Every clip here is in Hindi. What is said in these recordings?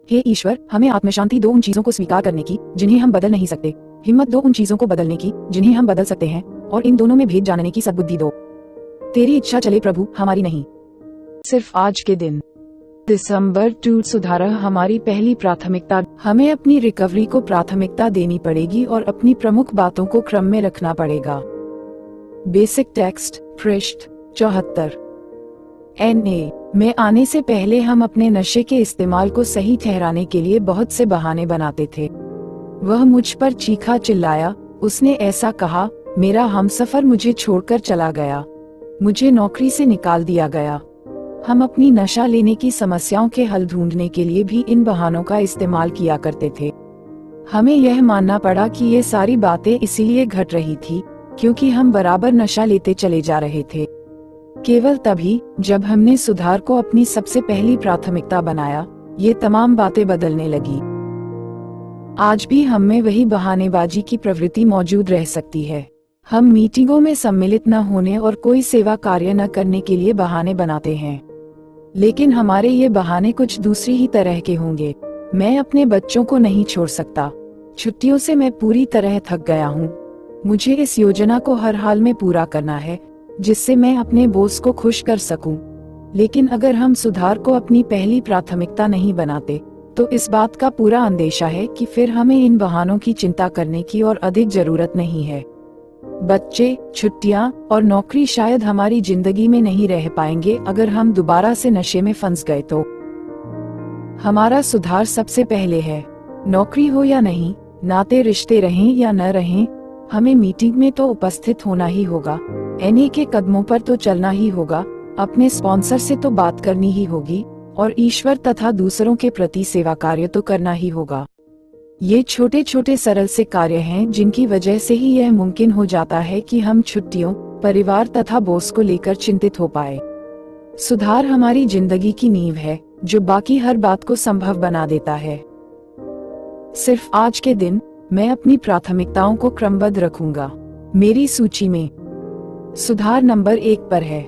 हे ईश्वर, हमें आत्मशांति दो उन चीजों को स्वीकार करने की जिन्हें हम बदल नहीं सकते, हिम्मत दो उन चीजों को बदलने की जिन्हें हम बदल सकते हैं, और इन दोनों में भेद जानने की सद्बुद्धि दो। तेरी इच्छा चले प्रभु, हमारी नहीं। सिर्फ आज के दिन दिसंबर 2 सुधार हमारी पहली प्राथमिकता। हमें अपनी रिकवरी को प्राथमिकता देनी पड़ेगी और अपनी प्रमुख बातों को क्रम में रखना पड़ेगा। बेसिक टेक्स्ट पृष्ठ 74। NA में आने से पहले हम अपने नशे के इस्तेमाल को सही ठहराने के लिए बहुत से बहाने बनाते थे। वह मुझ पर चीखा चिल्लाया, उसने ऐसा कहा, मेरा हमसफर मुझे छोड़कर चला गया, मुझे नौकरी से निकाल दिया गया। हम अपनी नशा लेने की समस्याओं के हल ढूंढने के लिए भी इन बहानों का इस्तेमाल किया करते थे। हमें यह मानना पड़ा कि ये सारी बातें इसीलिए घट रही थी क्योंकि हम बराबर नशा लेते चले जा रहे थे। केवल तभी जब हमने सुधार को अपनी सबसे पहली प्राथमिकता बनाया, ये तमाम बातें बदलने लगी। आज भी हम में वही बहानेबाजी की प्रवृत्ति मौजूद रह सकती है। हम मीटिंगों में सम्मिलित न होने और कोई सेवा कार्य न करने के लिए बहाने बनाते हैं, लेकिन हमारे ये बहाने कुछ दूसरी ही तरह के होंगे। मैं अपने बच्चों को नहीं छोड़ सकता, छुट्टियों से मैं पूरी तरह थक गया हूँ, मुझे इस योजना को हर हाल में पूरा करना है जिससे मैं अपने बॉस को खुश कर सकूं। लेकिन अगर हम सुधार को अपनी पहली प्राथमिकता नहीं बनाते, तो इस बात का पूरा अंदेशा है कि फिर हमें इन बहानों की चिंता करने की और अधिक जरूरत नहीं है। बच्चे, छुट्टियां और नौकरी शायद हमारी जिंदगी में नहीं रह पाएंगे अगर हम दोबारा से नशे में फंस गए तो। हमारा सुधार सबसे पहले है। नौकरी हो या नहीं, नाते रिश्ते रहें या न रहें, हमें मीटिंग में तो उपस्थित होना ही होगा, NA के कदमों पर तो चलना ही होगा, अपने स्पॉन्सर से तो बात करनी ही होगी, और ईश्वर तथा दूसरों के प्रति सेवा कार्य तो करना ही होगा। ये छोटे छोटे सरल से कार्य हैं जिनकी वजह से ही यह मुमकिन हो जाता है कि हम छुट्टियों, परिवार तथा बॉस को लेकर चिंतित हो पाए। सुधार हमारी जिंदगी की नींव है जो बाकी हर बात को संभव बना देता है। सिर्फ आज के दिन मैं अपनी प्राथमिकताओं को क्रमबद्ध रखूंगा। मेरी सूची में सुधार नंबर 1 पर है।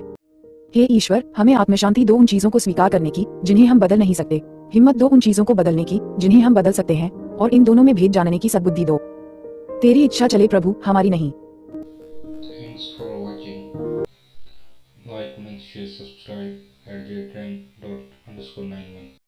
हे ईश्वर, हमें आत्मशांति दो उन चीजों को स्वीकार करने की जिन्हें हम बदल नहीं सकते, हिम्मत दो उन चीजों को बदलने की जिन्हें हम बदल सकते हैं, और इन दोनों में भेद जानने की सद्बुद्धि दो। तेरी इच्छा चले प्रभु, हमारी नहीं। Thanks for watching. Like, comment, share, subscribe at j10._91.